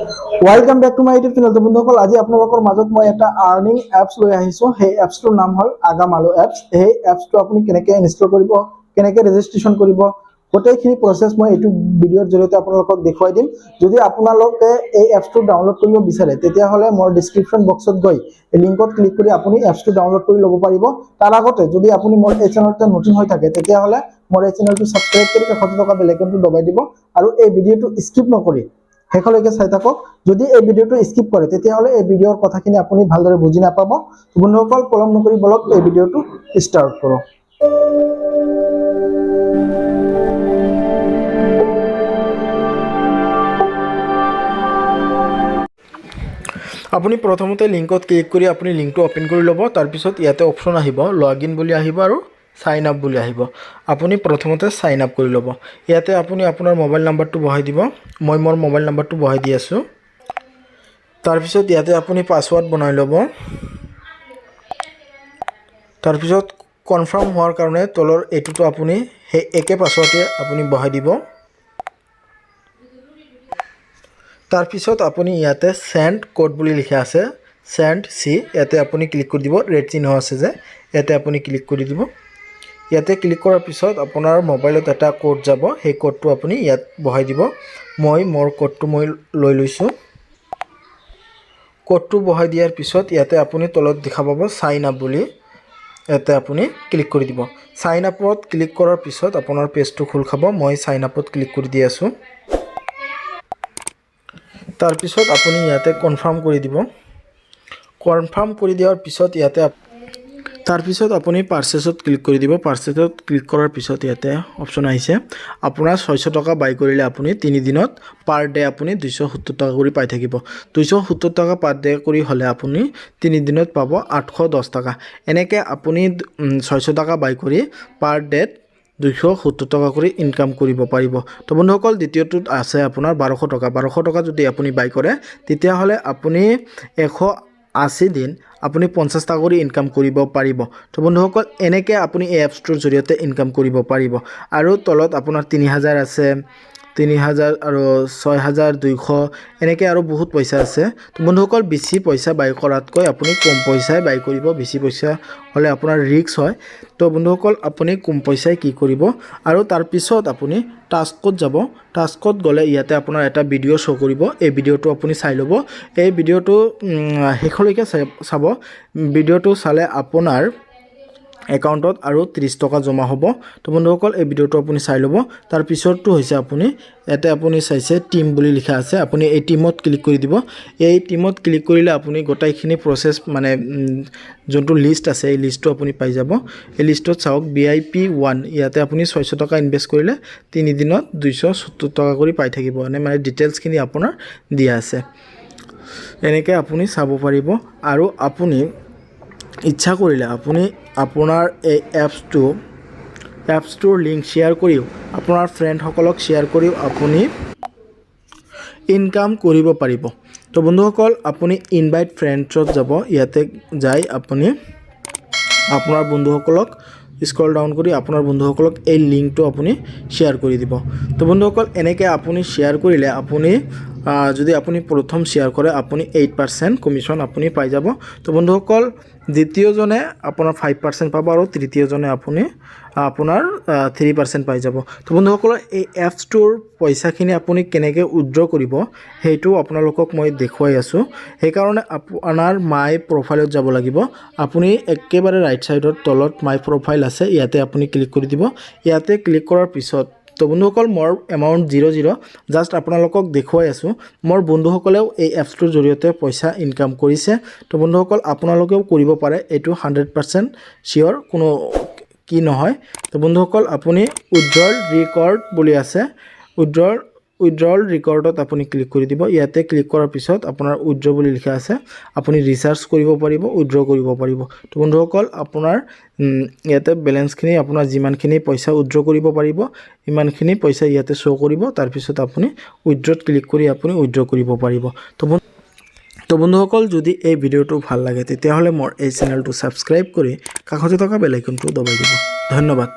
Welcome back to my YouTube channel. तो बंधुসকল আজি আপোনালোকৰ মাজত মই এটা আৰ্নিং এপছ লৈ আহিছো। সেই এপছটোৰ নাম হ'ল আগামালো এপছ। এই এপছটো আপুনি কেনেকৈ ইনষ্টল কৰিব, কেনেকৈ ৰেজিষ্ট্ৰেচন কৰিব, গোটেইখিনি প্ৰসেছ মই এইটো ভিডিঅ'ৰ জৰিয়তে আপোনালোকক দেখুৱাই দিম। যদি আপোনালোকে এই এপছটো ডাউনলোড কৰিব বিচাৰে তেতিয়াহ'লে মোৰ ডেসক্ৰিপচন বক্সত গৈ এই লিংকত ক্লিক কৰি আপুনি এপছটো ডাউনলোড কৰি ল'ব পাৰিব। তাৰ আগতে যদি আপুনি মোৰ এই চেনেলটো নতুন হৈ থাকে তেতিয়াহ'লে মোৰ এই চেনেলটো সাবস্ক্ৰাইব কৰি কাষতে থকা বেল আইকনটো দবাই দিব আৰু এই ভিডিঅ'টো স্কিপ নকৰি শেষলৈকে চাই থাকক। যদি এই ভিডিঅ'টো স্কিপ কৰে তেতিয়াহ'লে এই ভিডিঅ'ৰ কথাখিনি আপুনি ভালদৰে বুজি নাপাব। বন্ধুসকল পলম নকৰি বলক এই ভিডিঅ'টো ষ্টাৰ্ট কৰোঁ। আপুনি প্ৰথমতে লিংকত ক্লিক কৰি আপুনি লিংকটো ওপেন কৰি ল'ব। তাৰ পিছত ইয়াতে অপচন আহিব লগইন বুলি আহিব আৰু সাইন আপ বুলি আহিব। আপুনি প্ৰথমতে সাইন আপ কৰি ল'ব। ইয়াতে আপুনি আপোনাৰ মোবাইল নাম্বাৰটো বহাই দিব। মই মোৰ মোবাইল নাম্বাৰটো বহাই দি আছোঁ। তাৰ পিছত ইয়াতে আপুনি পাসওয়াৰ্ড বনাই ল'ব। তাৰ পিছত কনফাৰ্ম হোৱাৰ কাৰণে তলৰ এইটোটো আপুনি সেই একে পাসওয়াৰ্ডে আপুনি বহাই দিব। তাৰ পিছত আপুনি ইয়াতে সেন্ড কোড বুলি লিখা আছে, সেন্ড সি, ইয়াতে আপুনি ক্লিক কৰি দিব। ৰেড চিহ্ন আছে যে ইয়াতে আপুনি ক্লিক কৰি দিব। ইয়াতে ক্লিক কৰাৰ পিছত আপোনাৰ মোবাইলত এটা কোড যাব, সেই কোডটো আপুনি ইয়াত বহাই দিব। মই মোৰ কোডটো লৈ লৈছোঁ। কোডটো বহাই দিয়াৰ পিছত ইয়াতে আপুনি তলত দেখা পাব সাইন আপ বুলি, ইয়াতে আপুনি ক্লিক কৰি দিব। সাইন আপত ক্লিক কৰাৰ পিছত আপোনাৰ পেজটো খোল খাব। মই সাইন আপত ক্লিক কৰি দি আছোঁ। তাৰ পিছত আপুনি ইয়াতে কনফাৰ্ম কৰি দিব। কনফাৰ্ম কৰি দিয়াৰ পিছত ইয়াতে তাৰ পিছত আপুনি পাৰ্চেছত ক্লিক কৰি দিব। পাৰ্চেছত ক্লিক কৰাৰ পিছত ইয়াতে অপচন আহিছে আপোনাৰ 600 টকা বাই কৰিলে আপুনি 3 দিনত পাৰ ডে আপুনি 270 টকা কৰি পাই থাকিব। 270 টকা পাৰ ডে কৰি হ'লে আপুনি 3 দিনত পাব 810 টকা। এনেকৈ আপুনি 600 টকা বাই কৰি পাৰ ডেত 270 টকা কৰি ইনকাম কৰিব পাৰিব। তো বন্ধুসকল দ্বিতীয়টোত আছে আপোনাৰ 1200 টকা। 1200 টকা যদি আপুনি বাই কৰে তেতিয়াহ'লে আপুনি 180 দিন আপুনি 50 টকা কৰি ইনকাম কৰিব পাৰিব। তো বন্ধুসকল এনেকৈ আপুনি এই এপছটোৰ জৰিয়তে ইনকাম কৰিব পাৰিব। আৰু তলত আপোনাৰ 3000 আছে, 3000 আৰু 6200 এনেকৈ আৰু বহুত পইচা আছে। তো বন্ধুসকল বেছি পইচা বাই কৰাতকৈ আপুনি কম পইচাই বাই কৰিব। বেছি পইচা হ'লে আপোনাৰ ৰিস্ক হয়। তো বন্ধুসকল আপুনি কম পইচাই কি কৰিব আৰু তাৰপিছত আপুনি টাস্কত যাব। টাস্কত গ'লে ইয়াতে আপোনাৰ এটা ভিডিঅ' শ্ব' কৰিব। এই ভিডিঅ'টো আপুনি চাই ল'ব। এই ভিডিঅ'টো শেষলৈকে চাব। ভিডিঅ'টো চালে আপোনাৰ একাউণ্টত আৰু 30 টকা জমা হ'ব। তো বন্ধুসকল এই ভিডিঅ'টো আপুনি চাই ল'ব। তাৰ পিছৰটো হৈছে আপুনি ইয়াতে আপুনি চাইছে টিম বুলি লিখা আছে, আপুনি এই টিমত ক্লিক কৰি দিব। এই টিমত ক্লিক কৰিলে আপুনি গোটেইখিনি প্ৰচেছ মানে যোনটো লিষ্ট আছে এই লিষ্টটো আপুনি পাই যাব। এই লিষ্টত চাওক VIP 1 ইয়াতে আপুনি 600 টকা ইনভেষ্ট কৰিলে 3 দিনত 270 টকা কৰি পাই থাকিব। মানে ডিটেইলছখিনি আপোনাৰ দিয়া আছে। এনেকৈ আপুনি চাব পাৰিব। আৰু আপুনি ইচ্ছা কৰিলে আপুনি আপোনাৰ এই এপছটোৰ লিংক শ্বেয়াৰ কৰিও আপোনাৰ ফ্ৰেণ্ডসকলক শ্বেয়াৰ কৰিও আপুনি ইনকাম কৰিব পাৰিব। তো বন্ধুসকল আপুনি ইনভাইট ফ্ৰেণ্ডছত যাব। ইয়াতে যাই আপুনি আপোনাৰ বন্ধুসকলক স্ক্ৰল ডাউন কৰি আপোনাৰ বন্ধুসকলক এই লিংকটো আপুনি শ্বেয়াৰ কৰি দিব। তো বন্ধুসকল এনেকৈ আপুনি শ্বেয়াৰ কৰিলে আপুনি যদি আপুনি প্ৰথম শ্বেয়াৰ কৰে আপুনি 8% কমিশ্যন আপুনি পাই যাব। তো বন্ধুসকল দ্বিতীয়জনে আপোনাৰ 5% পাব আৰু তৃতীয়জনে আপুনি আপোনাৰ 3% পাই যাব। তো বন্ধুসকল এই এপছটোৰ পইচাখিনি আপুনি কেনেকৈ উইথড্ৰ কৰিব সেইটো আপোনালোকক মই দেখুৱাই আছোঁ। সেইকাৰণে আপোনাৰ মাই প্ৰফাইলত যাব লাগিব। আপুনি একেবাৰে ৰাইট ছাইডত তলত মাই প্ৰফাইল আছে, ইয়াতে আপুনি ক্লিক কৰি দিব। ইয়াতে ক্লিক কৰাৰ পিছত তো বন্ধুসকল মোৰ এমাউণ্ট 00 জাষ্ট আপোনালোকক দেখুৱাই আছোঁ। মোৰ বন্ধুসকলেও এই এপছটোৰ জৰিয়তে পইচা ইনকাম কৰিছে। তো বন্ধুসকল আপোনালোকেও কৰিব পাৰে। এইটো 100% চিয়'ৰ, কোনো কি নহয়। তো বন্ধুসকল আপুনি উইথড্ৰল ৰেকৰ্ড বুলি আছে, উইথড্ৰল ৰেকৰ্ডত আপুনি ক্লিক কৰি দিব। ইয়াতে ক্লিক কৰাৰ পিছত আপোনাৰ উইথড্ৰ বুলি লিখা আছে, আপুনি ৰিচাৰ্জ কৰিব পাৰিব, উইথড্ৰ কৰিব পাৰিব। তো বন্ধুসকল আপোনাৰ ইয়াতে বেলেঞ্চখিনি আপোনাৰ যিমানখিনি পইচা উইথড্ৰ কৰিব পাৰিব ইমানখিনি পইচা ইয়াতে শ্ব' কৰিব। তাৰপিছত আপুনি উইথড্ৰত ক্লিক কৰি আপুনি উইথড্ৰ কৰিব পাৰিব। তো বন্ধুসকল যদি এই ভিডিঅ'টো ভাল লাগে তেতিয়াহ'লে মোৰ এই চেনেলটো ছাবস্ক্ৰাইব কৰি কাষতে থকা বেল আইকনটো দবাই দিব। ধন্যবাদ।